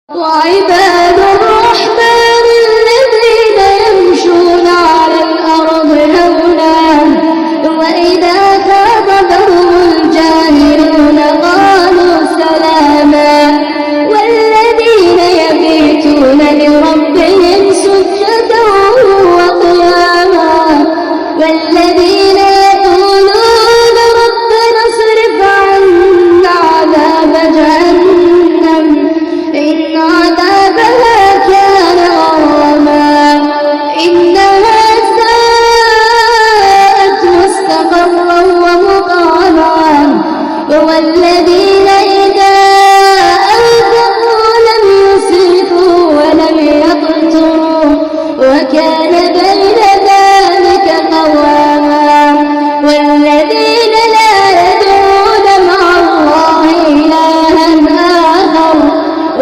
وعباد الرحمن الذين يمشون على الأرض هونا وإذا خاطبهم الجاهلون قالوا سلاما والذين يبيتون لربهم سجدا وقياما والذين يقولون ربنا اصرف عنا عذاب جهنم إن عذابها كان غراما إنها ساءت مستقرا ومقاما والذين إذا أنفقوا لم يسرفوا ولم يقتروا وكان بين ذلك قواما والذين لا يدعون مع الله إلها آخر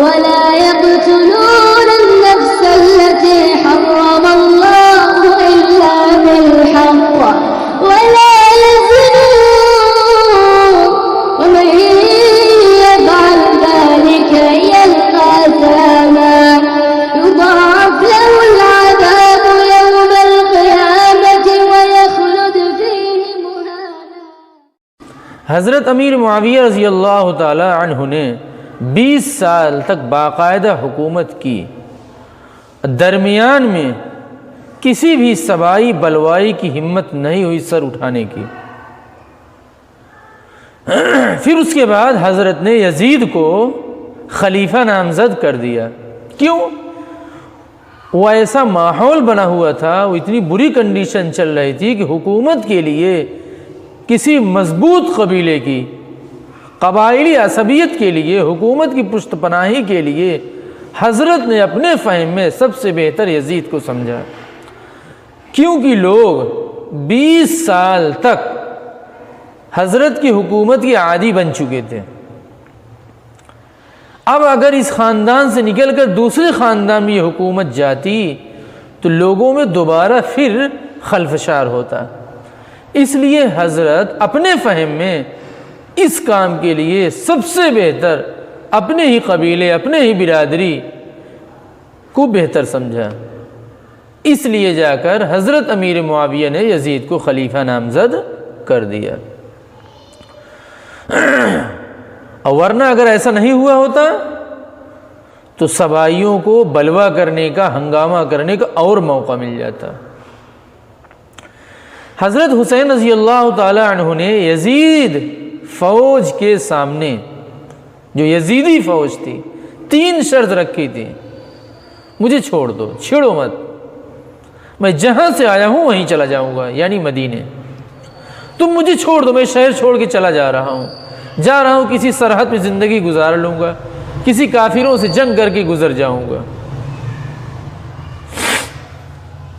ولا يقتلون النفس التي حرم الله إلا بالحق ولا يزنون ومن يفعل ذلك يلقى أثاما يضاعف له العذاب يوم القيامة ويخلد فيه مهانا. حضرت امیر معاویہ رضی اللہ تعالی عنہ نے 20 سال تک باقاعدہ حکومت کی، درمیان میں کسی بھی سبائی بلوائی کی ہمت نہیں ہوئی سر اٹھانے کی۔ پھر اس کے بعد حضرت نے یزید کو خلیفہ نامزد کر دیا۔ کیوں؟ وہ ایسا ماحول بنا ہوا تھا، وہ اتنی بری کنڈیشن چل رہی تھی کہ حکومت کے لیے کسی مضبوط قبیلے کی قبائلی عصبیت کے لیے، حکومت کی پشت پناہی کے لیے حضرت نے اپنے فہم میں سب سے بہتر یزید کو سمجھا، کیونکہ لوگ 20 سال تک حضرت کی حکومت کے عادی بن چکے تھے۔ اب اگر اس خاندان سے نکل کر دوسرے خاندان میں یہ حکومت جاتی تو لوگوں میں دوبارہ پھر خلفشار ہوتا۔ اس لیے حضرت اپنے فہم میں اس کام کے لیے سب سے بہتر اپنے ہی قبیلے، اپنے ہی برادری کو بہتر سمجھا۔ اس لیے جا کر حضرت امیر معاویہ نے یزید کو خلیفہ نامزد کر دیا۔ اور ورنہ اگر ایسا نہیں ہوا ہوتا تو سبائیوں کو بلوا کرنے کا، ہنگامہ کرنے کا اور موقع مل جاتا۔ حضرت حسین رضی اللہ تعالی عنہ نے یزید فوج کے سامنے، جو یزیدی فوج تھی، 3 شرط رکھی تھی۔ مجھے چھوڑ دو، چھیڑو مت، میں جہاں سے آیا ہوں وہیں چلا جاؤں گا، یعنی مدینے۔ تم مجھے چھوڑ دو، میں شہر چھوڑ کے چلا جا رہا ہوں، کسی سرحد پہ زندگی گزار لوں گا، کسی کافروں سے جنگ کر کے گزر جاؤں گا،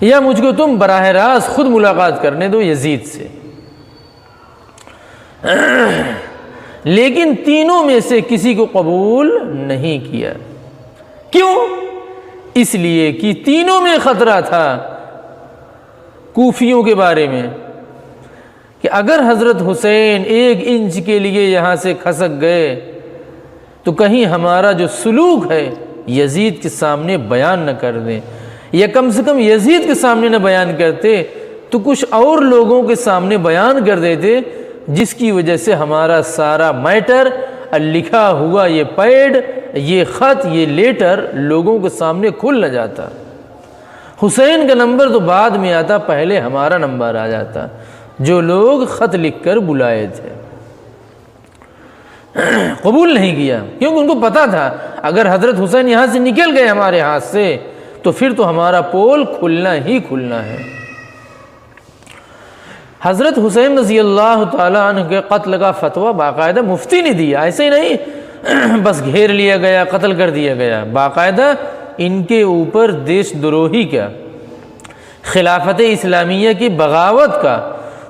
یا مجھ کو تم براہ راست خود ملاقات کرنے دو یزید سے۔ لیکن تینوں میں سے کسی کو قبول نہیں کیا۔ کیوں؟ اس لیے کہ تینوں میں خطرہ تھا کوفیوں کے بارے میں کہ اگر حضرت حسین 1 انچ کے لیے یہاں سے کھسک گئے تو کہیں ہمارا جو سلوک ہے یزید کے سامنے بیان نہ کر دیں، یا کم سے کم یزید کے سامنے نہ بیان کرتے تو کچھ اور لوگوں کے سامنے بیان کر دیتے، جس کی وجہ سے ہمارا سارا میٹر، لکھا ہوا یہ پیڈ، یہ خط، یہ لیٹر لوگوں کے سامنے کھل نہ جاتا۔ حسین کا نمبر تو بعد میں آتا، پہلے ہمارا نمبر آ جاتا، جو لوگ خط لکھ کر بلائے تھے۔ قبول نہیں کیا، کیونکہ ان کو پتا تھا اگر حضرت حسین یہاں سے نکل گئے ہمارے ہاتھ سے تو پھر تو ہمارا پول کھلنا ہی کھلنا ہے۔ حضرت حسین رضی اللہ تعالیٰ عنہ کے قتل کا فتویٰ باقاعدہ مفتی نے دیا، ایسے ہی نہیں بس گھیر لیا گیا، قتل کر دیا گیا، باقاعدہ ان کے اوپر دیش دروہی کا، خلافت اسلامیہ کی بغاوت کا،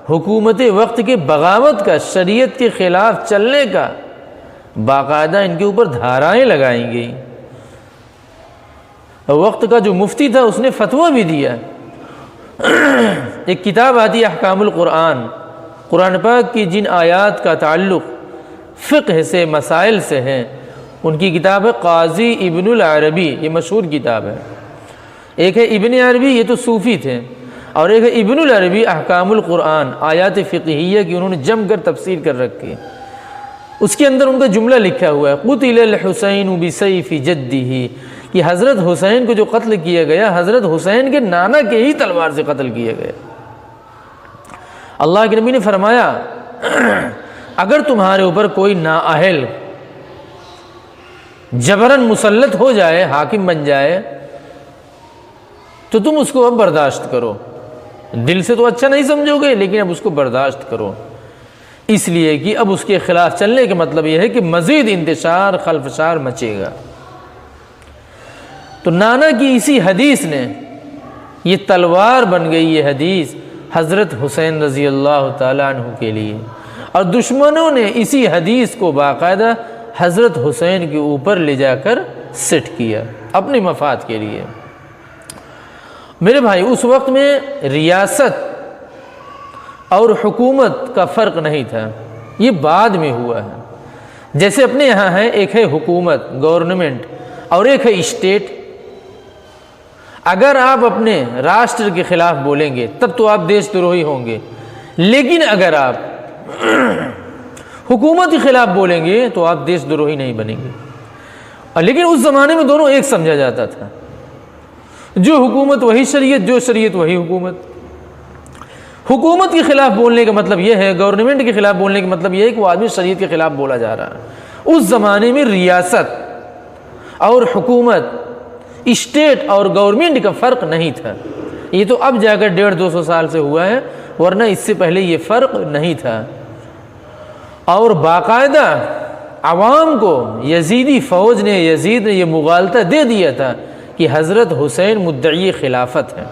حکومت وقت کے بغاوت کا، شریعت کے خلاف چلنے کا باقاعدہ ان کے اوپر دھارائیں لگائی گئی۔ وقت کا جو مفتی تھا اس نے فتویٰ بھی دیا۔ ایک کتاب آتی ہے احکام القرآن، قرآن پاک کی جن آیات کا تعلق فقہ سے، مسائل سے ہے، ان کی کتاب ہے قاضی ابن العربی، یہ مشہور کتاب ہے۔ ایک ہے ابن عربی، یہ تو صوفی تھے، اور ایک ہے ابن العربی احکام القرآن، آیات فقہیہ کی انہوں نے جم کر تفسیر کر رکھی ہے۔ اس کے اندر ان کا جملہ لکھا ہوا ہے، قتل الحسین بسیف جدہ، کہ حضرت حسین کو جو قتل کیا گیا حضرت حسین کے نانا کے ہی تلوار سے قتل کیا گیا۔ اللہ کے نبی نے فرمایا اگر تمہارے اوپر کوئی نااہل جبراً مسلط ہو جائے، حاکم بن جائے، تو تم اس کو اب برداشت کرو، دل سے تو اچھا نہیں سمجھو گے لیکن اب اس کو برداشت کرو، اس لیے کہ اب اس کے خلاف چلنے کا مطلب یہ ہے کہ مزید انتشار خلفشار مچے گا۔ تو نانا کی اسی حدیث نے یہ تلوار بن گئی، یہ حدیث حضرت حسین رضی اللہ تعالیٰ عنہ کے لیے، اور دشمنوں نے اسی حدیث کو باقاعدہ حضرت حسین کے اوپر لے جا کر سیٹ کیا اپنے مفاد کے لیے۔ میرے بھائی اس وقت میں ریاست اور حکومت کا فرق نہیں تھا، یہ بعد میں ہوا ہے۔ جیسے اپنے یہاں ہے، ایک ہے حکومت گورنمنٹ اور ایک ہے اسٹیٹ۔ اگر آپ اپنے راشٹر کے خلاف بولیں گے تب تو آپ دیش دروہی ہوں گے، لیکن اگر آپ حکومت کے خلاف بولیں گے تو آپ دیش دروہی نہیں بنیں گے۔ لیکن اس زمانے میں دونوں ایک سمجھا جاتا تھا، جو حکومت وہی شریعت، جو شریعت وہی حکومت۔ حکومت کے خلاف بولنے کا مطلب یہ ہے، گورنمنٹ کے خلاف بولنے کا مطلب یہ ہے کہ وہ آدمی شریعت کے خلاف بولا جا رہا ہے۔ اس زمانے میں ریاست اور حکومت، اسٹیٹ اور گورنمنٹ کا فرق نہیں تھا۔ یہ تو اب جا کر 150-200 سال سے ہوا ہے، ورنہ اس سے پہلے یہ فرق نہیں تھا۔ اور باقاعدہ عوام کو یزیدی فوج نے، یزید نے یہ مغالطہ دے دیا تھا کہ حضرت حسین مدعی خلافت ہے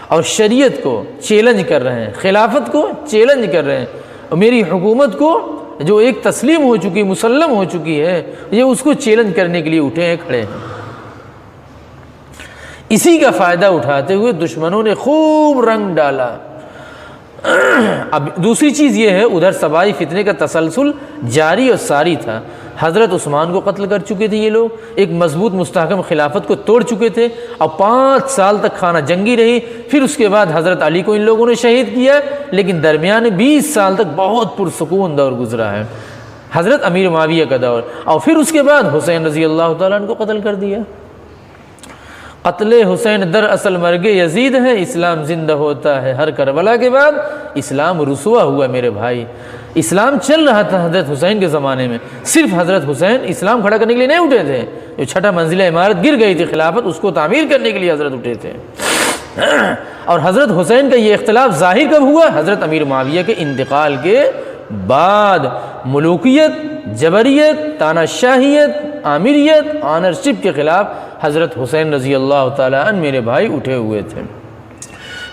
اور شریعت کو چیلنج کر رہے ہیں، خلافت کو چیلنج کر رہے ہیں، اور میری حکومت کو جو ایک تسلیم ہو چکی، مسلم ہو چکی ہے، یہ اس کو چیلنج کرنے کے لیے اٹھے ہیں، کھڑے ہیں۔ اسی کا فائدہ اٹھاتے ہوئے دشمنوں نے خوب رنگ ڈالا۔ اب دوسری چیز یہ ہے، ادھر سبائی فتنے کا تسلسل جاری اور ساری تھا۔ حضرت عثمان کو قتل کر چکے تھے یہ لوگ، ایک مضبوط مستحکم خلافت کو توڑ چکے تھے، اور 5 سال تک خانہ جنگی رہی۔ پھر اس کے بعد حضرت علی کو ان لوگوں نے شہید کیا، لیکن درمیان 20 سال تک بہت پرسکون دور گزرا ہے، حضرت امیر معاویہ کا دور، اور پھر اس کے بعد حسین رضی اللہ تعالیٰ عنہ کو قتل کر دیا۔ قتل حسین دراصل مرگ یزید ہے، اسلام زندہ ہوتا ہے ہر کربلا کے بعد۔ اسلام رسوا ہوا میرے بھائی، اسلام چل رہا تھا حضرت حسین کے زمانے میں، صرف حضرت حسین اسلام کھڑا کرنے کے لیے نہیں اٹھے تھے۔ جو 6 منزلہ عمارت گر گئی تھی خلافت، اس کو تعمیر کرنے کے لیے حضرت اٹھے تھے۔ اور حضرت حسین کا یہ اختلاف ظاہر کب ہوا؟ حضرت امیر معاویہ کے انتقال کے بعد۔ ملوکیت، جبریت، تاناشاہیت، آمیریت، آنرشپ کے خلاف حضرت حسین رضی اللہ تعالیٰ عنہ میرے بھائی اٹھے ہوئے تھے۔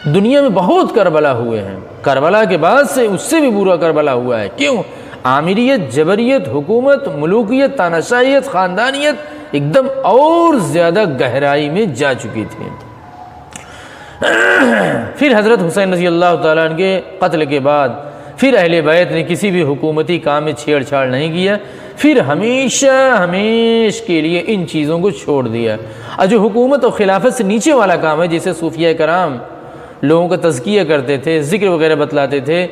دنیا میں بہت کربلا ہوئے ہیں، کربلا کے بعد سے اس سے بھی برا کربلا ہوا ہے۔ کیوں؟ آمیریت، جبریت، حکومت، ملوکیت، تاناشاہیت، خاندانیت ایک دم اور زیادہ گہرائی میں جا چکی تھی۔ پھر حضرت حسین رضی اللہ تعالیٰ عنہ کے قتل کے بعد پھر اہل بیت نے کسی بھی حکومتی کام میں چھیڑ چھاڑ نہیں کیا، پھر ہمیشہ کے لیے ان چیزوں کو چھوڑ دیا۔ اور جو حکومت اور خلافت سے نیچے والا کام ہے، جیسے صوفیہ کرام لوگوں کا تزکیہ کرتے تھے، ذکر وغیرہ بتلاتے تھے،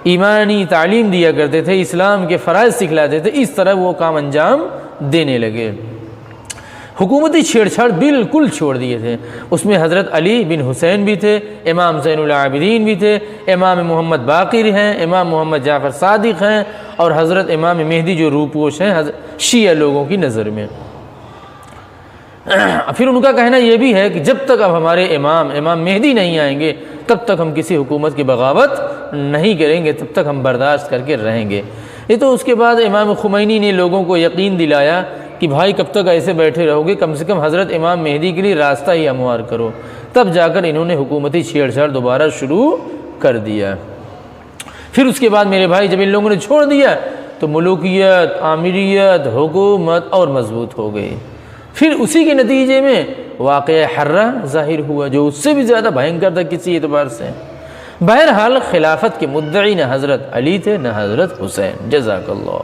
ایمانی تعلیم دیا کرتے تھے، اسلام کے فرائض سکھلاتے تھے، اس طرح وہ کام انجام دینے لگے۔ حکومتی چھیڑ چھاڑ بالکل چھوڑ دیے تھے۔ اس میں حضرت علی بن حسین بھی تھے، امام زین العابدین بھی تھے، امام محمد باقر ہیں، امام محمد جعفر صادق ہیں، اور حضرت امام مہدی جو روپوش ہیں شیعہ لوگوں کی نظر میں۔ پھر ان کا کہنا یہ بھی ہے کہ جب تک اب ہمارے امام مہدی نہیں آئیں گے تب تک ہم کسی حکومت کی بغاوت نہیں کریں گے، تب تک ہم برداشت کر کے رہیں گے۔ یہ تو اس کے بعد امام خمینی نے لوگوں کو یقین دلایا کہ بھائی کب تک ایسے بیٹھے رہو گے، کم سے کم حضرت امام مہدی کے لیے راستہ ہی ہموار کرو۔ تب جا کر انہوں نے حکومتی چھیڑ چھاڑ دوبارہ شروع کر دیا۔ پھر اس کے بعد میرے بھائی جب ان لوگوں نے چھوڑ دیا تو ملوکیت، آمیریت، حکومت اور مضبوط ہو گئی۔ پھر اسی کے نتیجے میں واقعہ حرہ ظاہر ہوا، جو اس سے بھی زیادہ بھینکر تھا کسی اعتبار سے۔ بہرحال خلافت کے مدعی نہ حضرت علی تھے نہ حضرت حسین۔ جزاک اللہ۔